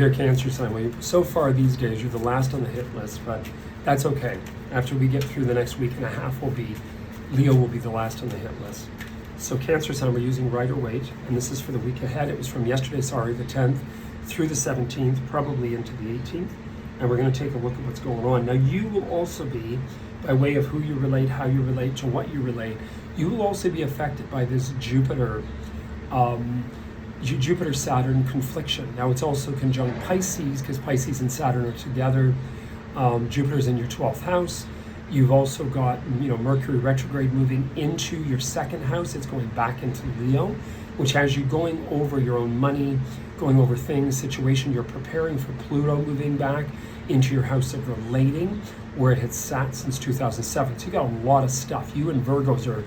Your Cancer sign. Well, so far these days, you're the last on the hit list, but that's okay. After we get through the next week and a half, Leo will be the last on the hit list. So Cancer sign, we're using Rider-Waite, and this is for the week ahead. It was from yesterday, the 10th, through the 17th, probably into the 18th. And we're going to take a look at what's going on. Now, you will also be, by way of who you relate, how you relate, to what you relate, you will also be affected by this Jupiter-Saturn confliction. Now, it's also conjunct Pisces, because Pisces and Saturn are together. Jupiter's in your 12th house. You've also got, Mercury retrograde moving into your second house. It's going back into Leo, which has you going over your own money, going over things, situation. You're preparing for Pluto moving back into your house of relating, where it had sat since 2007. So you got a lot of stuff. You and Virgos are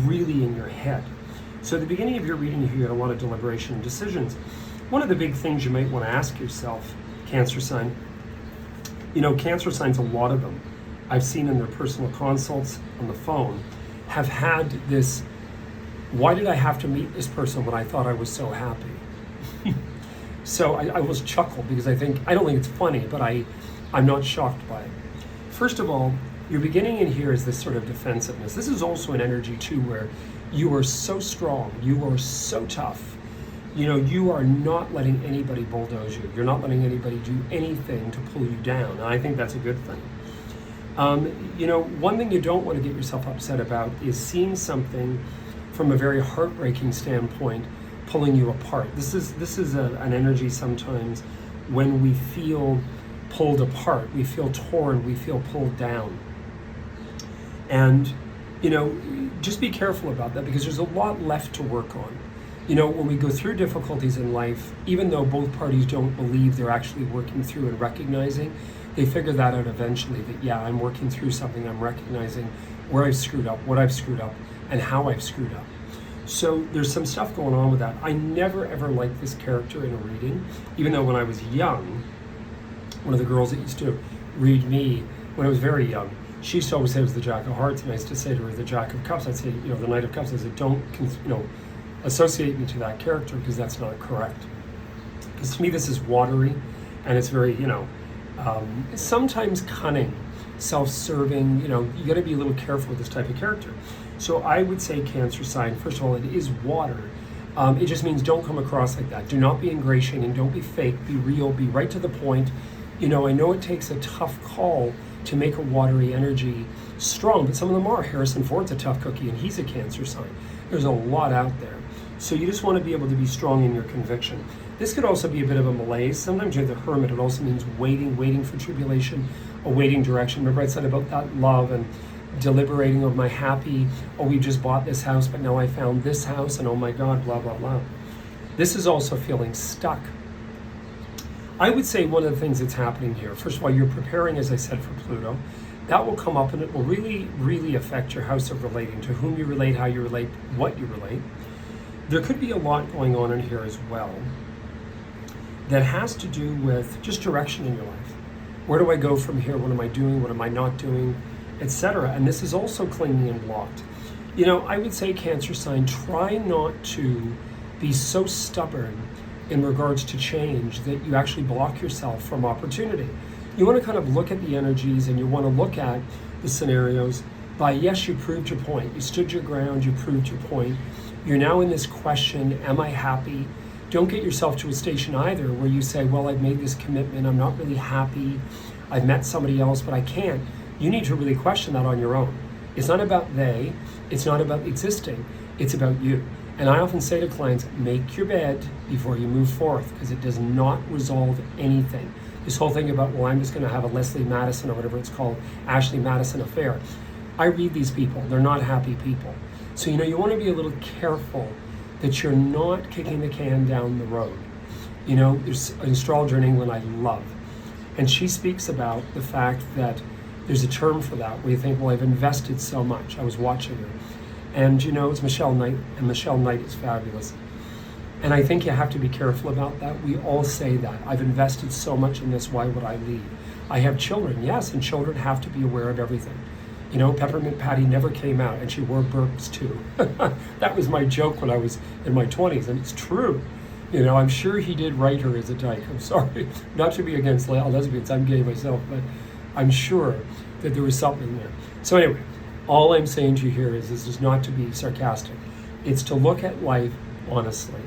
really in your head. So at the beginning of your reading here, you got a lot of deliberation and decisions. One of the big things you might want to ask yourself, Cancer sign, Cancer signs, a lot of them, I've seen in their personal consults on the phone, have had this, why did I have to meet this person when I thought I was so happy? So I was chuckled because I don't think it's funny, but I'm not shocked by it. First of all, your beginning in here is this sort of defensiveness. This is also an energy too where you are so strong, you are so tough. You are not letting anybody bulldoze you. You're not letting anybody do anything to pull you down. And I think that's a good thing. One thing you don't want to get yourself upset about is seeing something from a very heartbreaking standpoint pulling you apart. This is an energy sometimes when we feel pulled apart, we feel torn, we feel pulled down. And, just be careful about that because there's a lot left to work on. When we go through difficulties in life, even though both parties don't believe they're actually working through and recognizing, they figure that out eventually, that yeah, I'm working through something, I'm recognizing where I've screwed up, what I've screwed up, and how I've screwed up. So there's some stuff going on with that. I never ever liked this character in a reading, even though when I was young, one of the girls that used to read me when I was very young, she used to always say it was the Jack of Hearts, and I used to say to her, the Jack of Cups. I'd say, the Knight of Cups. I said, don't, associate me to that character because that's not correct. Because to me, this is watery, and it's very, sometimes cunning, self-serving. You got to be a little careful with this type of character. So I would say Cancer sign, first of all, it is water. It just means don't come across like that. Do not be ingratiating, don't be fake, be real, be right to the point. I know it takes a tough call to make a watery energy strong, but some of them are. Harrison Ford's a tough cookie, and he's a Cancer sign. There's a lot out there. So you just want to be able to be strong in your conviction. This could also be a bit of a malaise. Sometimes you're the hermit. It also means waiting for tribulation, awaiting direction. Remember I said about that love and deliberating, of my happy, we just bought this house, but now I found this house, and oh my God, blah, blah, blah. This is also feeling stuck. I would say one of the things that's happening here, first of all, you're preparing, as I said, for Pluto. That will come up and it will really, really affect your house of relating, to whom you relate, how you relate, what you relate. There could be a lot going on in here as well that has to do with just direction in your life. Where do I go from here? What am I doing? What am I not doing? Etc. And this is also clinging and blocked. I would say, Cancer sign, try not to be so stubborn in regards to change that you actually block yourself from opportunity. You want to kind of look at the energies, and you want to look at the scenarios by, yes, you proved your point. You stood your ground, you proved your point. You're now in this question, am I happy? Don't get yourself to a station either where you say, well, I've made this commitment, I'm not really happy, I've met somebody else, but I can't. You need to really question that on your own. It's not about they, it's not about existing, it's about you. And I often say to clients, make your bed before you move forth, because it does not resolve anything. This whole thing about, well, I'm just gonna have a Leslie Madison or whatever it's called, Ashley Madison affair. I read these people, they're not happy people. So, you want to be a little careful that you're not kicking the can down the road. There's an astrologer in England I love, and she speaks about the fact that there's a term for that where you think, well, I've invested so much. I was watching her. And, it's Michelle Knight, and Michelle Knight is fabulous. And I think you have to be careful about that. We all say that. I've invested so much in this, why would I leave? I have children, yes, and children have to be aware of everything. Peppermint Patty never came out, and she wore burps too. That was my joke when I was in my 20s, and it's true. You know, I'm sure he did write her as a dyke. I'm sorry, not to be against lesbians. I'm gay myself, but I'm sure that there was something there. So anyway, all I'm saying to you here is this is not to be sarcastic. It's to look at life honestly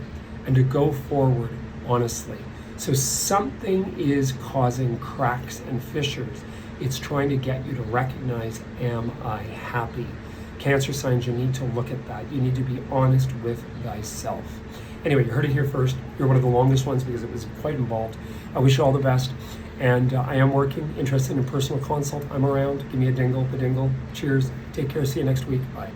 and to go forward honestly. So something is causing cracks and fissures. It's trying to get you to recognize, am I happy? Cancer signs, you need to look at that. You need to be honest with thyself. Anyway, you heard it here first. You're one of the longest ones because it was quite involved. I wish you all the best. And I am working, interested in personal consult. I'm around. Give me a dingle, the dingle. Cheers. Take care. See you next week. Bye.